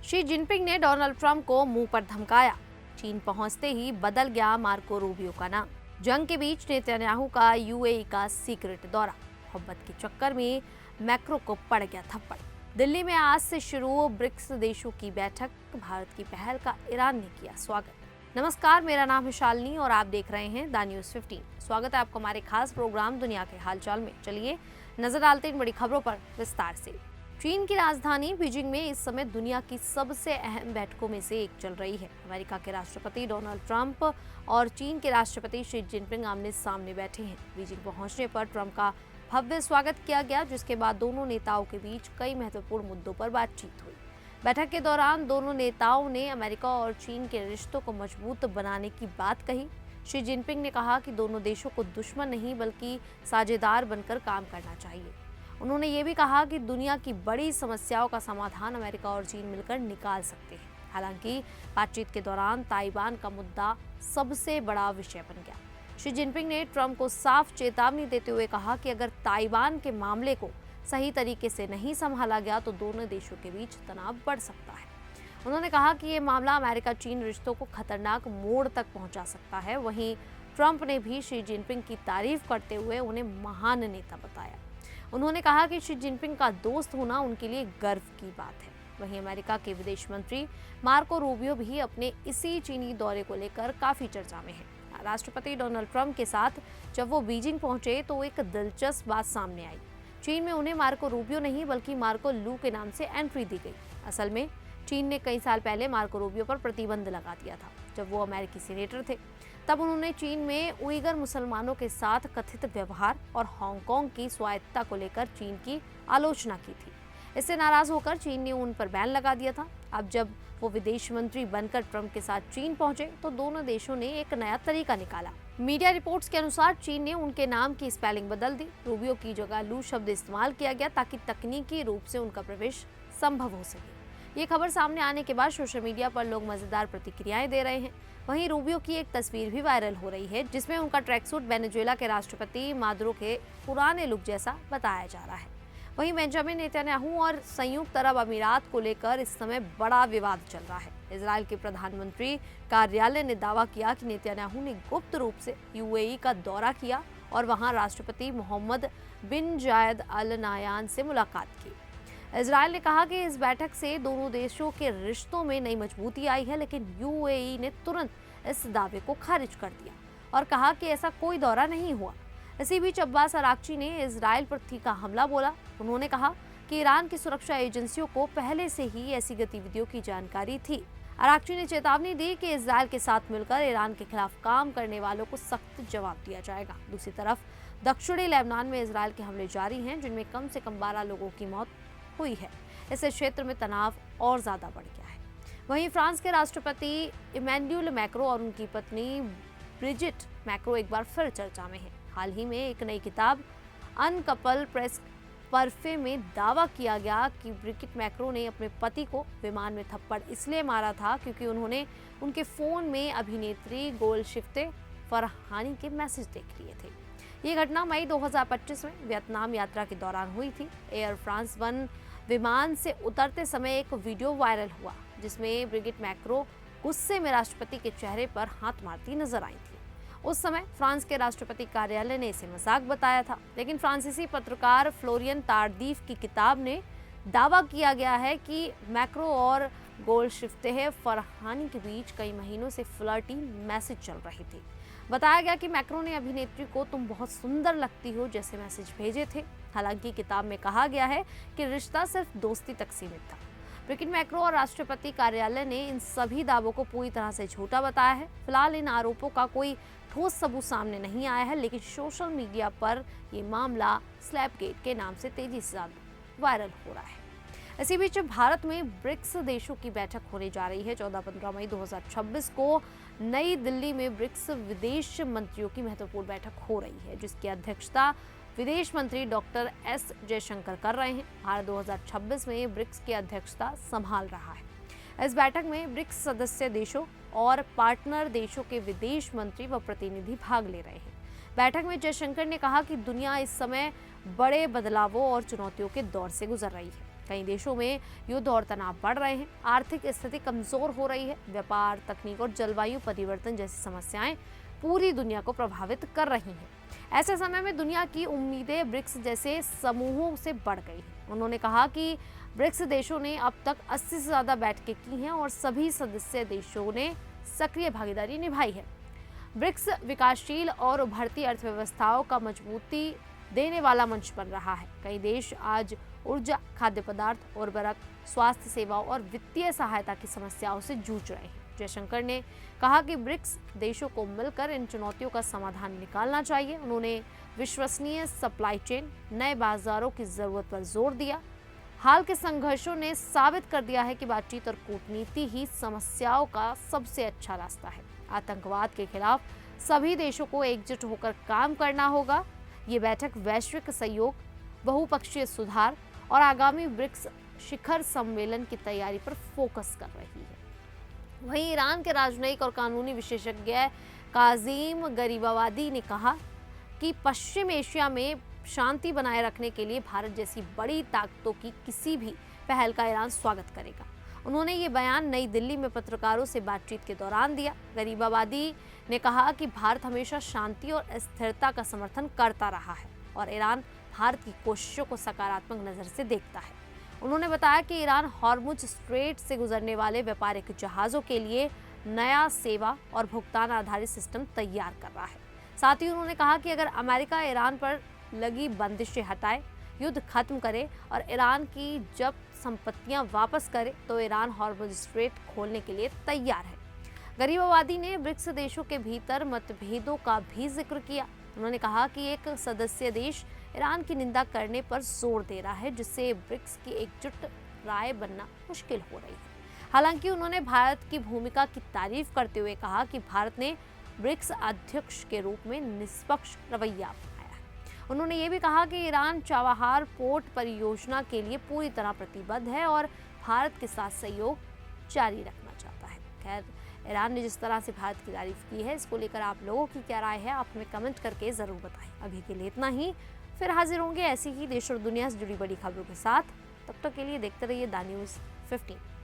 Xi Jinping ने Donald Trump को मुंह पर धमकाया। चीन पहुंचते ही बदल गया मार्को रूबियो का नाम। जंग के बीच नेतन्याहू का यूएई का सीक्रेट दौरा। मोहब्बत के चक्कर में मैक्रो को पड़ गया थप्पड़। दिल्ली में आज से शुरू ब्रिक्स देशों की बैठक। भारत की पहल का ईरान ने किया स्वागत। नमस्कार, मेरा नाम है शालिनी और आप देख रहे हैं द न्यूज़ 15। स्वागत है आपको हमारे खास प्रोग्राम दुनिया के हालचाल में। चलिए नजर डालते हैं इन बड़ी खबरों पर विस्तार से। चीन की राजधानी बीजिंग में इस समय दुनिया की सबसे अहम बैठकों में से एक चल रही है। अमेरिका के राष्ट्रपति डोनाल्ड ट्रंप और चीन के राष्ट्रपति शी जिनपिंग आमने सामने बैठे हैं। बीजिंग पहुंचने पर ट्रंप का भव्य स्वागत किया गया, जिसके बाद दोनों नेताओं के बीच कई महत्वपूर्ण मुद्दों पर बातचीत हुई। बैठक के दौरान दोनों नेताओं ने अमेरिका और चीन के रिश्तों को मजबूत बनाने की बात कही। शी जिनपिंग ने कहा कि दोनों देशों को दुश्मन नहीं बल्कि साझेदार बनकर काम करना चाहिए। उन्होंने ये भी कहा कि दुनिया की बड़ी समस्याओं का समाधान अमेरिका और चीन मिलकर निकाल सकते हैं। हालांकि बातचीत के दौरान ताइवान का मुद्दा सबसे बड़ा विषय बन गया। शी जिनपिंग ने ट्रंप को साफ चेतावनी देते हुए कहा कि अगर ताइवान के मामले को सही तरीके से नहीं संभाला गया तो दोनों देशों के बीच तनाव बढ़ सकता है। उन्होंने कहा कि ये मामला अमेरिका चीन रिश्तों को खतरनाक मोड़ तक पहुंचा सकता है। वहीं ट्रंप ने भी शी जिनपिंग की तारीफ करते हुए उन्हें महान नेता बताया। उन्होंने कहा कि शी जिनपिंग का दोस्त होना उनके लिए गर्व की बात है। वहीं अमेरिका के विदेश मंत्री मार्को रूबियो भी अपने इसी चीनी दौरे को लेकर काफी चर्चा में हैं। राष्ट्रपति डोनाल्ड ट्रंप के साथ जब वो बीजिंग पहुंचे तो एक दिलचस्प बात सामने आई। चीन में उन्हें मार्को रूबियो नहीं बल्कि मार्को लू के नाम से एंट्री दी गई। असल में चीन ने कई साल पहले मार्को रूबियो पर प्रतिबंध लगा दिया था। जब वो अमेरिकी सीनेटर थे तब उन्होंने चीन में उइगर मुसलमानों के साथ कथित व्यवहार और हांगकांग की स्वायत्तता को लेकर चीन की आलोचना की थी। इससे नाराज होकर चीन ने उन पर बैन लगा दिया था। अब जब वो विदेश मंत्री बनकर ट्रंप के साथ चीन पहुंचे तो दोनों देशों ने एक नया तरीका निकाला। मीडिया रिपोर्ट्स के अनुसार चीन ने उनके नाम की स्पेलिंग बदल दी। रूबियो की जगह लू शब्द इस्तेमाल किया गया ताकि तकनीकी रूप से उनका प्रवेश संभव हो सके। ये खबर सामने आने के बाद सोशल मीडिया पर लोग मजेदार प्रतिक्रियाएं दे रहे हैं। वहीं रूबियो की एक तस्वीर भी वायरल हो रही है जिसमें उनका ट्रैकसूट वेनेजुएला के राष्ट्रपति मादुरो के पुराने लुक जैसा बताया जा रहा है। वहीं बेंजामिन नेतन्याहू और संयुक्त अरब अमीरात को लेकर इस समय बड़ा विवाद चल रहा है। इजराइल के प्रधानमंत्री कार्यालय ने दावा किया कि नेतन्याहू ने गुप्त रूप से यूएई का दौरा किया और वहां राष्ट्रपति मोहम्मद बिन जायद अल नायान से मुलाकात की। इजराइल ने कहा कि इस बैठक से दोनों देशों के रिश्तों में नई मजबूती आई है, लेकिन यूएई ने तुरंत इस दावे को खारिज कर दिया और कहा कि ऐसा कोई दौरा नहीं हुआ। इसी बीच अब्बास अराक्ची ने इजराइल पर तीखा हमला बोला। उन्होंने कहा कि ईरान की सुरक्षा एजेंसियों को पहले से ही ऐसी गतिविधियों की जानकारी थी। अराक्ची ने चेतावनी दी कि इजराइल के साथ मिलकर ईरान के खिलाफ काम करने वालों को सख्त जवाब दिया जाएगा। दूसरी तरफ दक्षिणी लेबनान में इजराइल के हमले जारी हैं, जिनमें कम से कम 12 लोगों की मौत हुई है। इससे क्षेत्र में तनाव और ज्यादा बढ़ गया है। वहीं फ्रांस के राष्ट्रपति इमैनुअल मैक्रो और उनकी पत्नी ब्रिजिट मैक्रो एक बार फिर चर्चा में है। हाल ही में एक नई किताब अनकपल प्रेस परफे में दावा किया गया कि ब्रिजिट मैक्रो ने अपने पति को विमान में थप्पड़ इसलिए मारा था क्योंकि उन्होंने उनके फोन में अभिनेत्री गोल्डशिफ्ते फरहानी के मैसेज देख लिए थे। ये घटना मई 2025 में वियतनाम यात्रा के दौरान हुई थी। एयर फ्रांस वन विमान से उतरते समय एक वीडियो वायरल हुआ जिसमें ब्रिजिट मैक्रो गुस्से में राष्ट्रपति के चेहरे पर हाथ मारती नजर आई थी। उस समय फ्रांस के राष्ट्रपति कार्यालय ने इसे मजाक बताया था, लेकिन फ्रांसीसी पत्रकार फ्लोरियन तारदीफ की किताब ने दावा किया गया है कि मैक्रो और गोल्डशिफ्ते फरहानी के बीच कई महीनों से फ्लर्टी मैसेज चल रही थी। बताया गया कि मैक्रो ने अभिनेत्री को तुम बहुत सुंदर लगती हो जैसे मैसेज भेजे थे। हालांकि किताब में कहा गया है कि रिश्ता सिर्फ दोस्ती तक सीमित था। ब्रिजिट मैक्रो और राष्ट्रपति कार्यालय ने इन सभी दावों को पूरी तरह से झूठा बताया है। फिलहाल इन आरोपों का कोई ठोस सबूत सामने नहीं आया है, लेकिन सोशल मीडिया पर ये मामला स्लैपगेट के नाम से तेजी से वायरल हो रहा है। इसी बीच भारत में ब्रिक्स देशों की बैठक होने जा रही है। 14-15 मई 2026 को नई दिल्ली में ब्रिक्स विदेश मंत्रियों की महत्वपूर्ण बैठक हो रही है, जिसकी अध्यक्षता विदेश मंत्री डॉक्टर एस जयशंकर कर रहे हैं। भारत 2026 में ब्रिक्स की अध्यक्षता संभाल रहा है। इस बैठक में ब्रिक्स सदस्य देशों और पार्टनर देशों के विदेश मंत्री व प्रतिनिधि भाग ले रहे हैं। बैठक में जयशंकर ने कहा कि दुनिया इस समय बड़े बदलावों और चुनौतियों के दौर से गुजर रही है। कई देशों में युद्ध और तनाव बढ़ रहे हैं, आर्थिक स्थिति कमजोर हो रही है, व्यापार, तकनीक और जलवायु परिवर्तन जैसी समस्याएं पूरी दुनिया को प्रभावित कर रही हैं। ऐसे समय में दुनिया की उम्मीदें ब्रिक्स जैसे समूहों से बढ़ गई हैं। उन्होंने कहा कि ब्रिक्स देशों ने अब तक 80 से ज्यादा बैठकें की हैं और सभी सदस्य देशों ने सक्रिय भागीदारी निभाई है। ब्रिक्स विकासशील और उभरती अर्थव्यवस्थाओं का मजबूती देने वाला मंच बन रहा है। कई देश आज ऊर्जा, खाद्य पदार्थ, उर्वरक, स्वास्थ्य सेवाओं और वित्तीय सहायता की समस्याओं से जूझ रहे हैं। जयशंकर ने कहा कि ब्रिक्स देशों को मिलकर इन चुनौतियों का समाधान निकालना चाहिए। उन्होंने विश्वसनीय सप्लाई चेन, नए बाजारों की जरूरत पर जोर दिया। हाल के संघर्षों ने साबित कर दिया है कि बातचीत और कूटनीति ही समस्याओं का सबसे अच्छा रास्ता है। आतंकवाद के खिलाफ सभी देशों को एकजुट होकर काम करना होगा। ये बैठक वैश्विक सहयोग, बहुपक्षीय सुधार और आगामी ब्रिक्स शिखर सम्मेलन की तैयारी पर फोकस कर रही है। वहीं ईरान के राजनयिक और कानूनी विशेषज्ञ काजिम गरीबाबादी ने कहा कि पश्चिम एशिया में शांति बनाए रखने के लिए भारत जैसी बड़ी ताकतों की किसी भी पहल का ईरान स्वागत करेगा। उन्होंने ये बयान नई दिल्ली में पत्रकारों से बातचीत के दौरान दिया। गरीबाबादी ने कहा कि भारत हमेशा शांति और स्थिरता का समर्थन करता रहा है और ईरान भारत की कोशिशों को सकारात्मक नजर से देखता है। उन्होंने बताया कि ईरान हॉर्मुज स्ट्रेट से गुजरने वाले व्यापारिक जहाज़ों के लिए नया सेवा और भुगतान आधारित सिस्टम तैयार कर रहा है। साथ ही उन्होंने कहा कि अगर अमेरिका ईरान पर लगी बंदिशें हटाए, युद्ध खत्म करे और ईरान की जब्त संपत्तियां वापस करे तो ईरान हॉर्मुज स्ट्रेट खोलने के लिए तैयार है। गरीबाबादी ने ब्रिक्स देशों के भीतर मतभेदों का भी जिक्र किया। उन्होंने कहा कि एक सदस्य देश ईरान की निंदा करने पर जोर दे रहा है, जिससे ब्रिक्स की एकजुट राय बनना मुश्किल हो रही है। हालांकि उन्होंने भारत की भूमिका की तारीफ करते हुए कहा कि भारत ने ब्रिक्स अध्यक्ष के रूप में निष्पक्ष रवैया अपनाया है। उन्होंने ये भी कहा कि ईरान चाबहार पोर्ट परियोजना के लिए पूरी तरह प्रतिबद्ध है और भारत के साथ सहयोग जारी रखना चाहता है। खैर, ईरान ने जिस तरह से भारत की तारीफ की है, इसको लेकर आप लोगों की क्या राय है, आप हमें कमेंट करके ज़रूर बताएं। अभी के लिए इतना ही, फिर हाजिर होंगे ऐसी ही देश और दुनिया से जुड़ी बड़ी खबरों के साथ। तब तक के लिए देखते रहिए द न्यूज़ 15।